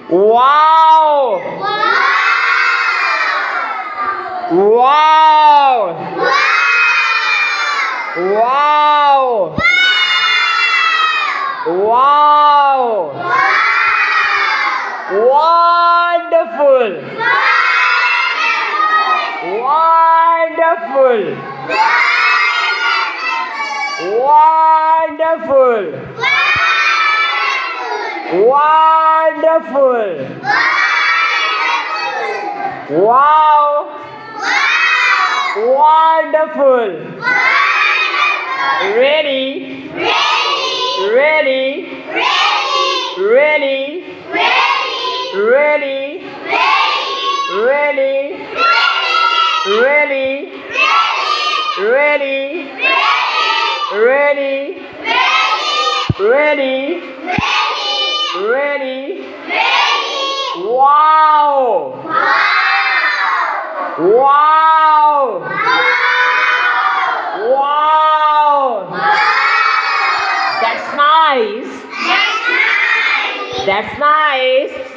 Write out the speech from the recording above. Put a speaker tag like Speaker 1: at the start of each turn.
Speaker 1: Wow! Wow! Wow! Wow! Wonderful! Wonderful! Wonderful! Wonderful! Wow! Wonderful! Ready? Ready? Ready? Ready? Ready? Ready? Ready? Ready? Ready? Ready? Wow! Wow! Wow! That's nice. That's nice.